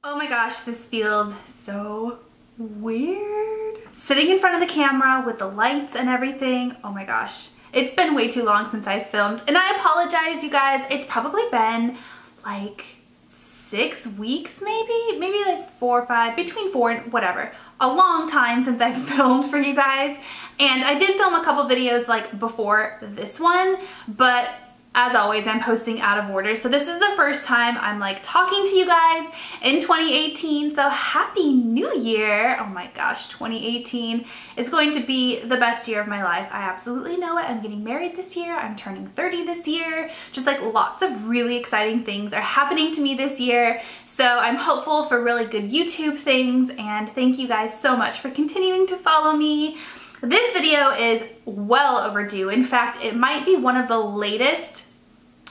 Oh my gosh, this feels so weird. Sitting in front of the camera with the lights and everything, oh my gosh. It's been way too long since I filmed, and I apologize, you guys. It's probably been like 6 weeks maybe like 4 or 5, between 4 and whatever. A long time since I filmed for you guys. And I did film a couple videos like before this one, but as always, I'm posting out of order. So this is the first time I'm like talking to you guys in 2018. So happy new year. Oh my gosh, 2018 is going to be the best year of my life. I absolutely know it. I'm getting married this year. I'm turning 30 this year. Just like lots of really exciting things are happening to me this year. So I'm hopeful for really good YouTube things, and thank you guys so much for continuing to follow me. This video is well overdue. In fact, it might be one of the latest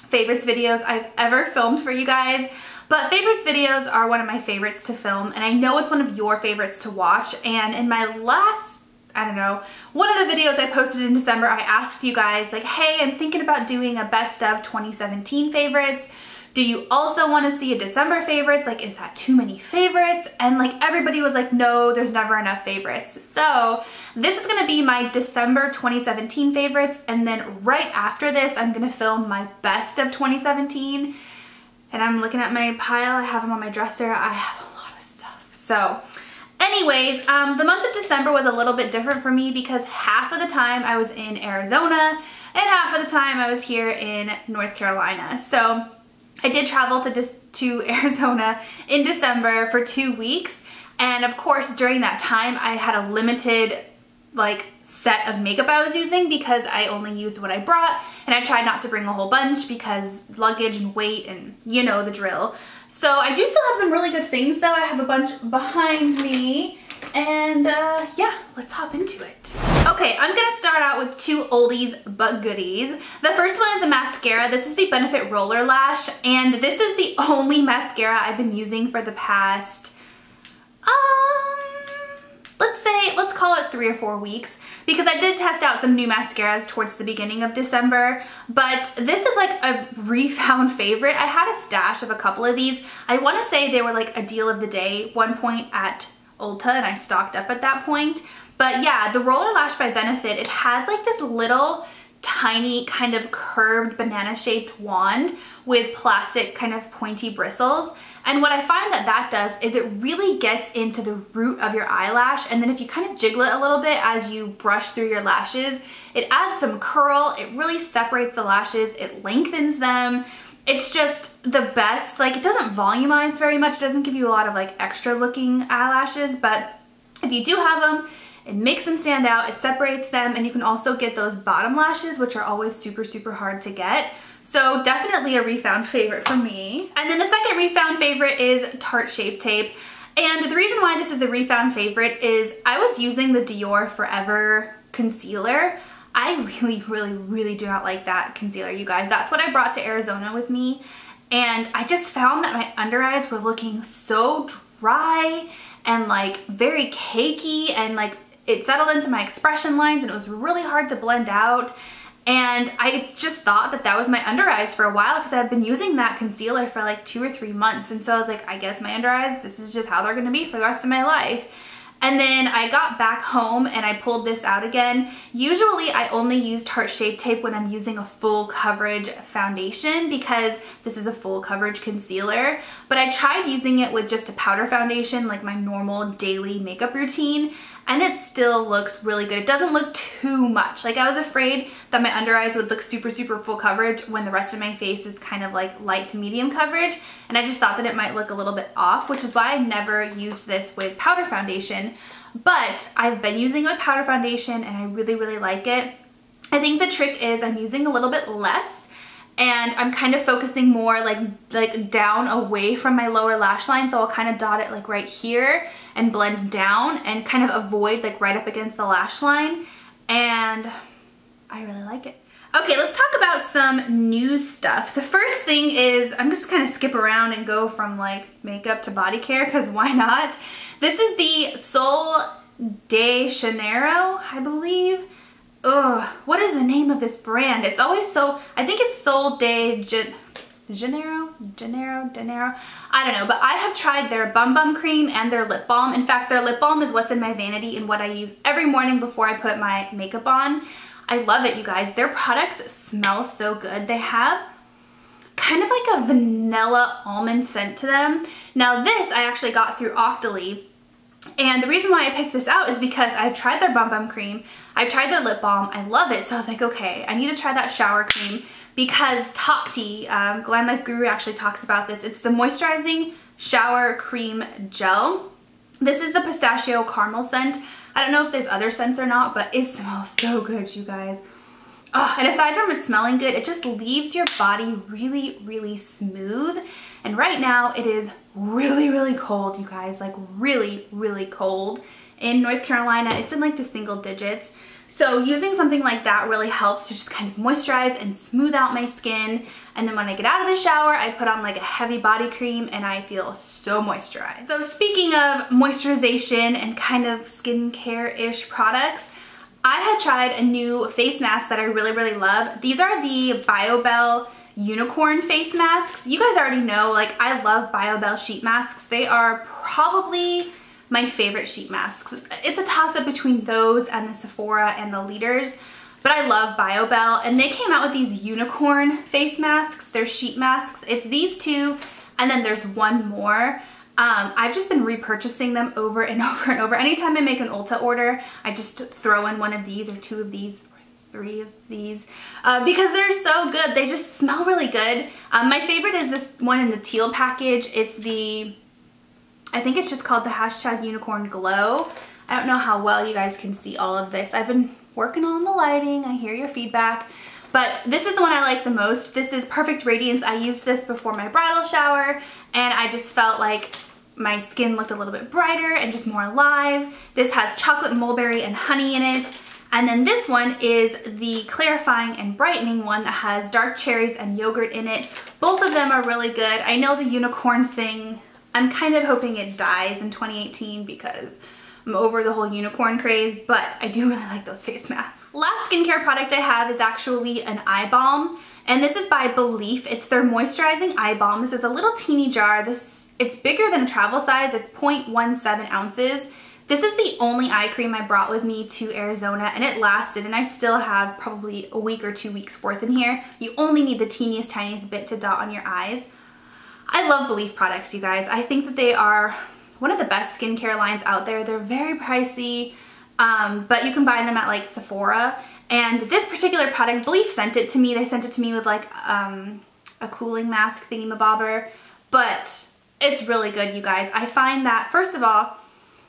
favorites videos I've ever filmed for you guys. But favorites videos are one of my favorites to film, and I know it's one of your favorites to watch. And in my last, I don't know, one of the videos I posted in December, I asked you guys like, hey, I'm thinking about doing a best of 2017 favorites. Do you also want to see a December favorites? Like, is that too many favorites? And like everybody was like, no, there's never enough favorites. So this is gonna be my December 2017 favorites. And then right after this, I'm gonna film my best of 2017. And I'm looking at my pile. I have them on my dresser. I have a lot of stuff. So anyways, the month of December was a little bit different for me because half of the time I was in Arizona and half of the time I was here in North Carolina. So I did travel to Arizona in December for 2 weeks, and of course during that time I had a limited like set of makeup I was using because I only used what I brought, and I tried not to bring a whole bunch because luggage and weight and you know the drill. So I do still have some really good things though. I have a bunch behind me, and yeah, let's hop into it. Okay, I'm gonna start out with 2 oldies but goodies. The first one is a mascara. This is the Benefit Roller Lash, and this is the only mascara I've been using for the past, let's call it 3 or 4 weeks, because I did test out some new mascaras towards the beginning of December, but this is like a refound favorite. I had a stash of a couple of these. I wanna say they were like a deal of the day one point at Ulta, and I stocked up at that point. But yeah, the Roller Lash by Benefit, it has like this little tiny kind of curved banana shaped wand with plastic kind of pointy bristles. And what I find that does is it really gets into the root of your eyelash, and then if you kind of jiggle it a little bit as you brush through your lashes, it adds some curl, it really separates the lashes, it lengthens them. It's just the best. Like, it doesn't volumize very much, it doesn't give you a lot of like extra looking eyelashes, but if you do have them, it makes them stand out, it separates them, and you can also get those bottom lashes, which are always super hard to get. So definitely a refound favorite for me. And then the second refound favorite is Tarte Shape Tape. And the reason why this is a refound favorite is I was using the Dior Forever concealer. I really do not like that concealer, you guys. That's what I brought to Arizona with me. And I just found that my under eyes were looking so dry and like very cakey, and like it settled into my expression lines, and it was really hard to blend out. And I just thought that was my under eyes for a while because I've been using that concealer for like 2 or 3 months. And so I was like, I guess my under eyes, this is just how they're gonna be for the rest of my life. And then I got back home and I pulled this out again. Usually I only use Tarte Shape Tape when I'm using a full coverage foundation because this is a full coverage concealer. But I tried using it with just a powder foundation, like my normal daily makeup routine, and it still looks really good. It doesn't look too much. Like, I was afraid that my under eyes would look super full coverage when the rest of my face is kind of like light to medium coverage, and I just thought that it might look a little bit off, which is why I never used this with powder foundation. But I've been using it with powder foundation and I really like it. I think the trick is I'm using a little bit less, and I'm kind of focusing more like down away from my lower lash line. So I'll kind of dot it like right here and blend down and kind of avoid like right up against the lash line. And I really like it. Okay, let's talk about some new stuff. The first thing is, I'm just kind of skip around and go from like makeup to body care, because why not? This is the Sol de Janeiro, I believe. Ugh, what is the name of this brand? It's always so, I think it's Sol de Janeiro, I don't know, but I have tried their Bum Bum Cream and their lip balm. In fact, their lip balm is what's in my vanity and what I use every morning before I put my makeup on. I love it, you guys. Their products smell so good. They have kind of like a vanilla almond scent to them. Now this I actually got through Octoly, and the reason why I picked this out is because I've tried their Bum Bum Cream, I've tried their lip balm, I love it, so I was like, okay, I need to try that shower cream, because Top Tea, Glam Life Guru actually talks about this. It's the moisturizing shower cream gel. This is the pistachio caramel scent. I don't know if there's other scents or not, but it smells so good, you guys. Oh, and aside from it smelling good, it just leaves your body really, really smooth. And right now it is really, really cold, you guys, like really, really cold. In North Carolina, it's in like the single digits. So using something like that really helps to just kind of moisturize and smooth out my skin. And then when I get out of the shower, I put on like a heavy body cream and I feel so moisturized. So speaking of moisturization and kind of skincare-ish products, I had tried a new face mask that I really, really love. These are the BioBell unicorn face masks. You guys already know, like, I love BioBell sheet masks. They are probably my favorite sheet masks. It's a toss-up between those and the Sephora and the Leaders, but I love BioBell, and they came out with these unicorn face masks. They're sheet masks. It's these two, and then there's one more. I've just been repurchasing them over and over and over. Anytime I make an Ulta order, I just throw in one of these or two of these, or 3 of these, because they're so good. They just smell really good. My favorite is this one in the teal package. It's the, I think it's just called the hashtag Unicorn Glow. I don't know how well you guys can see all of this. I've been working on the lighting. I hear your feedback. But this is the one I like the most. This is Perfect Radiance. I used this before my bridal shower, and I just felt like my skin looked a little bit brighter and just more alive. This has chocolate, mulberry, and honey in it. And then this one is the clarifying and brightening one that has dark cherries and yogurt in it. Both of them are really good. I know the unicorn thing, I'm kind of hoping it dies in 2018 because I'm over the whole unicorn craze, but I do really like those face masks. Last skincare product I have is actually an eye balm, and this is by Belif. It's their moisturizing eye balm. This is a little teeny jar. It's bigger than a travel size. It's 0.17 ounces. This is the only eye cream I brought with me to Arizona, and it lasted, and I still have probably a week or 2 weeks worth in here. You only need the teeniest, tiniest bit to dot on your eyes. I love Belif products, you guys. I think that they are one of the best skincare lines out there. They're very pricey, but you can buy them at like Sephora. And this particular product, Belif sent it to me. They sent it to me with like a cooling mask thingy-mabobber, but it's really good, you guys. I find that, first of all,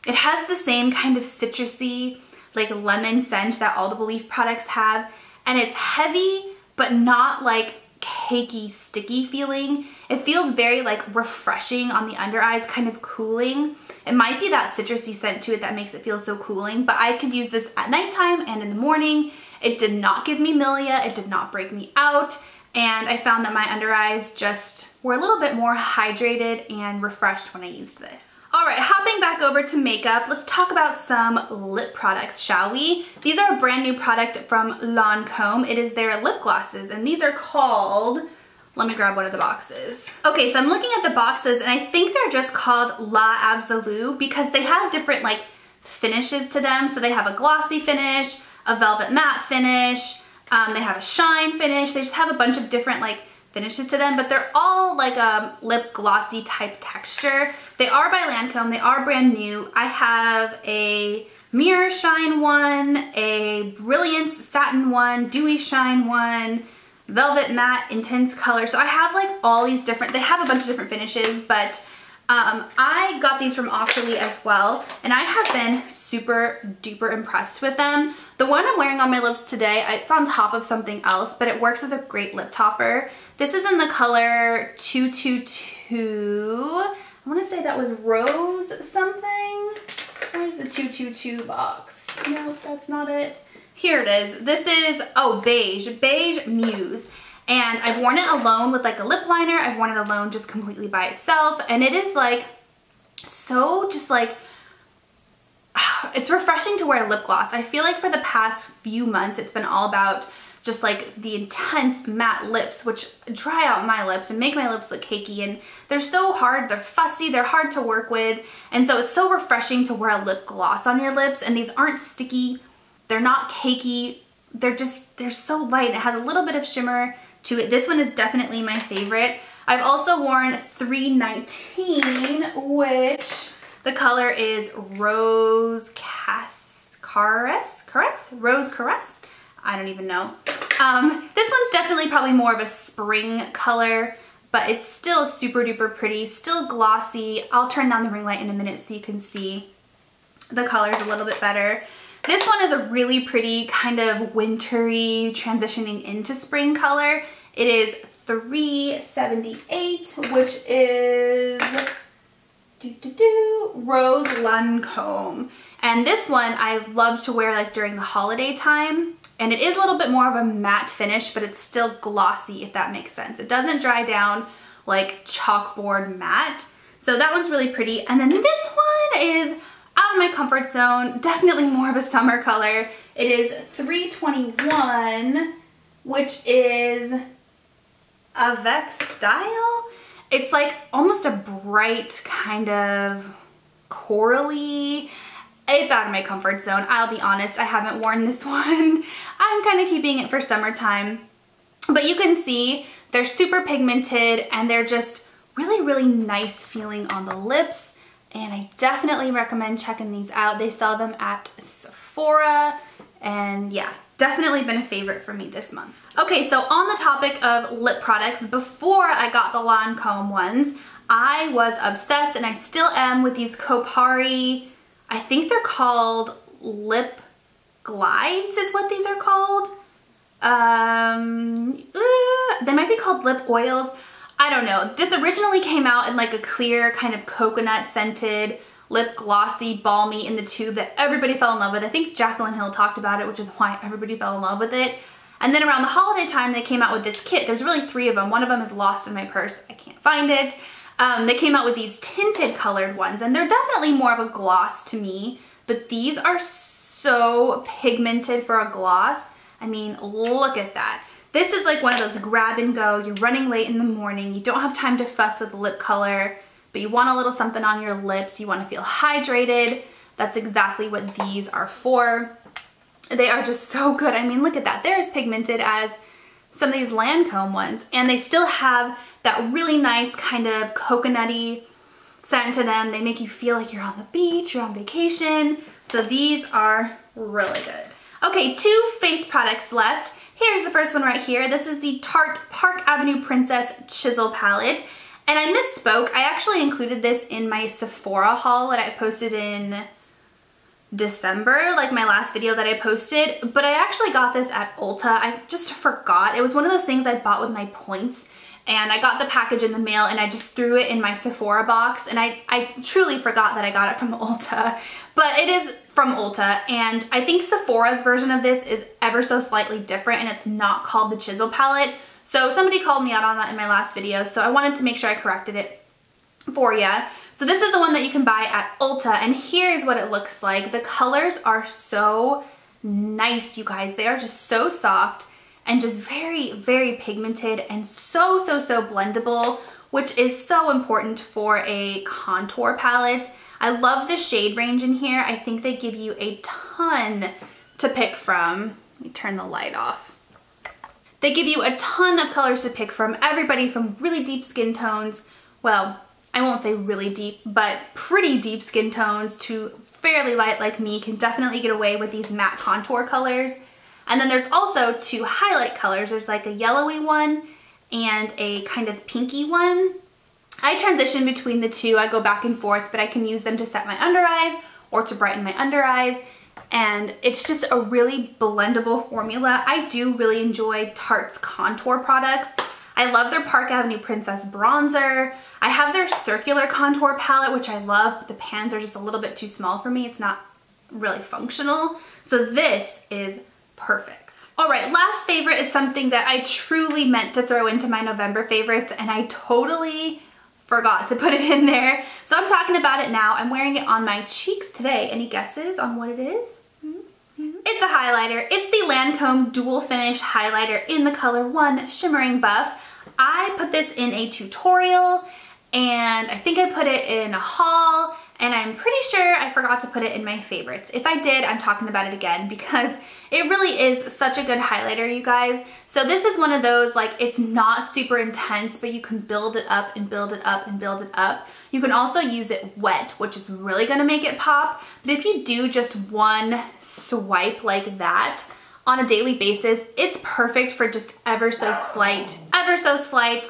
it has the same kind of citrusy, like lemon scent that all the Belif products have, and it's heavy, but not like cakey, sticky feeling. It feels very like refreshing on the under eyes, kind of cooling. It might be that citrusy scent to it that makes it feel so cooling, but I could use this at nighttime and in the morning. It did not give me milia, it did not break me out, and I found that my under eyes just were a little bit more hydrated and refreshed when I used this. Alright, hopping back over to makeup, let's talk about some lip products, shall we? These are a brand new product from Lancome. It is their lip glosses, and these are called, let me grab one of the boxes. Okay, so I'm looking at the boxes, and I think they're just called La Absolue because they have different like finishes to them. So they have a glossy finish, a velvet matte finish, they have a shine finish. They just have a bunch of different like finishes to them, but they're all like a lip glossy type texture. They are by Lancome, they are brand new. I have a mirror shine one, a brilliance satin one, dewy shine one, velvet matte intense color. So I have like all these different, they have a bunch of different finishes, but I got these from Octoly as well, and I have been super duper impressed with them. The one I'm wearing on my lips today, it's on top of something else, but it works as a great lip topper. This is in the color 222. I want to say that was rose something. Where's the 222 box? No, that's not it. Here it is. This is, oh, beige Muse. And I've worn it alone with like a lip liner. I've worn it alone just completely by itself. And it is like, so just like, it's refreshing to wear lip gloss. I feel like for the past few months, it's been all about just like the intense matte lips, which dry out my lips and make my lips look cakey, and they're so hard, they're fussy, they're hard to work with, and so it's so refreshing to wear a lip gloss on your lips, and these aren't sticky, they're not cakey, they're so light. It has a little bit of shimmer to it. This one is definitely my favorite. I've also worn 319, which the color is Rose Caress? Rose Caress? I don't even know. This one's definitely probably more of a spring color, but it's still super duper pretty, still glossy. I'll turn down the ring light in a minute so you can see the colors a little bit better. This one is a really pretty kind of wintry transitioning into spring color. It is $3.78, which is Rose Lancome. And this one I love to wear like during the holiday time. And it is a little bit more of a matte finish, but it's still glossy, if that makes sense. It doesn't dry down like chalkboard matte. So that one's really pretty. And then this one is out of my comfort zone, definitely more of a summer color. It is $3.21, which is Avec Style. It's like almost a bright kind of corally. It's out of my comfort zone. I'll be honest, I haven't worn this one. I'm kind of keeping it for summertime. But you can see they're super pigmented and they're just really, really nice feeling on the lips. And I definitely recommend checking these out. They sell them at Sephora, and yeah, definitely been a favorite for me this month. Okay, so on the topic of lip products, before I got the Lancome ones, I was obsessed, and I still am, with these Kopari, I think they're called lip glides is what these are called. They might be called lip oils. I don't know. This originally came out in like a clear kind of coconut scented lip glossy balmy in the tube that everybody fell in love with. I think Jaclyn Hill talked about it, which is why everybody fell in love with it. And then around the holiday time they came out with this kit. There's really 3 of them. One of them is lost in my purse. I can't find it. They came out with these tinted colored ones, and they're definitely more of a gloss to me, but these are so pigmented for a gloss. I mean, look at that. This is like one of those grab and go. You're running late in the morning. You don't have time to fuss with lip color, but you want a little something on your lips. You want to feel hydrated. That's exactly what these are for. They are just so good. I mean, look at that. They're as pigmented as some of these Lancome ones, and they still have that really nice kind of coconutty scent to them. They make you feel like you're on the beach, you're on vacation. So these are really good. Okay, 2 face products left. Here's the first one right here. This is the Tarte Park Avenue Princess Chisel Palette. And I misspoke. I actually included this in my Sephora haul that I posted in December, like my last video that I posted, but I actually got this at Ulta. I just forgot. It was one of those things I bought with my points, and I got the package in the mail and I just threw it in my Sephora box, and I truly forgot that I got it from Ulta. But it is from Ulta, and I think Sephora's version of this is ever so slightly different, and it's not called the Chisel Palette. So somebody called me out on that in my last video, so I wanted to make sure I corrected it for you. So this is the one that you can buy at Ulta, and here's what it looks like. The colors are so nice, you guys. They are just so soft and just very, very pigmented and so blendable, which is so important for a contour palette. I love the shade range in here. I think they give you a ton to pick from. Let me turn the light off. They give you a ton of colors to pick from, everybody from really deep skin tones, well, I won't say really deep, but pretty deep skin tones, to fairly light like me can definitely get away with these matte contour colors. And then there's also 2 highlight colors. There's like a yellowy one and a kind of pinky one. I transition between the 2. I go back and forth, but I can use them to set my under eyes or to brighten my under eyes. And it's just a really blendable formula. I do really enjoy Tarte's contour products. I love their Park Avenue Princess bronzer. I have their circular contour palette, which I love, but the pans are just a little bit too small for me. It's not really functional. So this is perfect. All right, last favorite is something that I truly meant to throw into my November favorites, and I totally forgot to put it in there. So I'm talking about it now. I'm wearing it on my cheeks today. Any guesses on what it is? It's it's a highlighter. It's the Lancome Dual Finish Highlighter in the color 1 Shimmering Buff. I put this in a tutorial, and I think I put it in a haul, and I'm pretty sure I forgot to put it in my favorites. If I did, I'm talking about it again because it really is such a good highlighter, you guys. So this is one of those, like, it's not super intense, but you can build it up and build it up and build it up. You can also use it wet, which is really gonna make it pop. But if you do just one swipe like that on a daily basis, it's perfect for just ever so slight,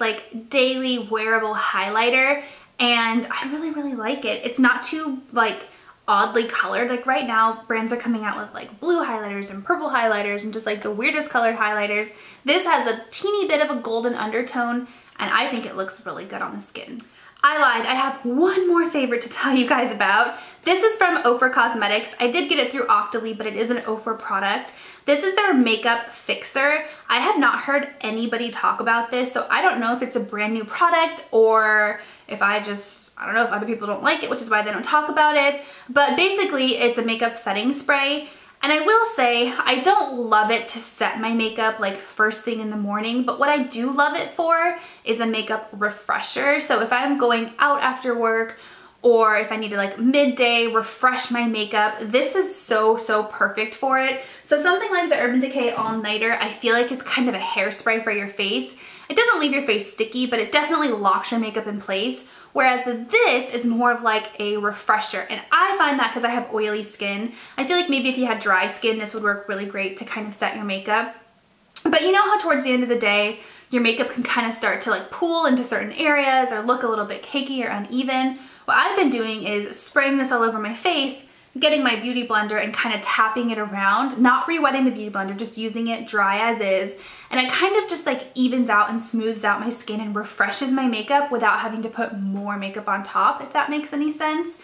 like daily wearable highlighter. And I really, really like it. It's not too like oddly colored. Like right now, brands are coming out with like blue highlighters and purple highlighters and just like the weirdest colored highlighters. This has a teeny bit of a golden undertone, and I think it looks really good on the skin. I lied, I have one more favorite to tell you guys about. This is from Ofra Cosmetics. I did get it through Octoly, but it is an Ofra product. This is their makeup fixer. I have not heard anybody talk about this, so I don't know if it's a brand new product or if I don't know if other people don't like it, which is why they don't talk about it. But basically, it's a makeup setting spray. And I will say, I don't love it to set my makeup like first thing in the morning, but what I do love it for is a makeup refresher. So if I'm going out after work, or if I need to like midday refresh my makeup, this is so, so perfect for it. So something like the Urban Decay All Nighter, I feel like is kind of a hairspray for your face. It doesn't leave your face sticky, but it definitely locks your makeup in place. Whereas this is more of like a refresher. And I find that because I have oily skin. I feel like maybe if you had dry skin, this would work really great to kind of set your makeup. But you know how towards the end of the day, your makeup can kind of start to like pool into certain areas or look a little bit cakey or uneven? What I've been doing is spraying this all over my face, getting my beauty blender and kind of tapping it around, not re-wetting the beauty blender, just using it dry as is. And it kind of just like evens out and smooths out my skin and refreshes my makeup without having to put more makeup on top, if that makes any sense.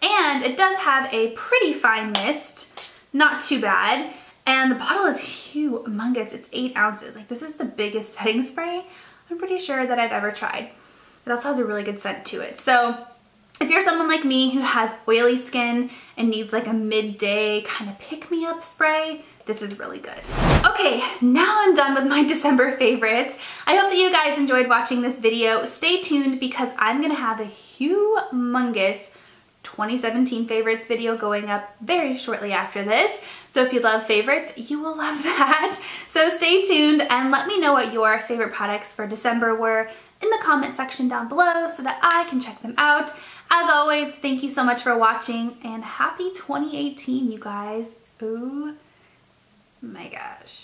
And it does have a pretty fine mist, not too bad. And the bottle is humongous, it's 8 ounces. Like this is the biggest setting spray I'm pretty sure that I've ever tried. It also has a really good scent to it. So if you're someone like me who has oily skin and needs like a midday kind of pick-me-up spray, this is really good. Okay, now I'm done with my December favorites. I hope that you guys enjoyed watching this video. Stay tuned because I'm gonna have a humongous 2017 favorites video going up very shortly after this. So if you love favorites, you will love that. So stay tuned and let me know what your favorite products for December were in the comment section down below so that I can check them out. As always, thank you so much for watching and happy 2018, you guys. Oh my gosh.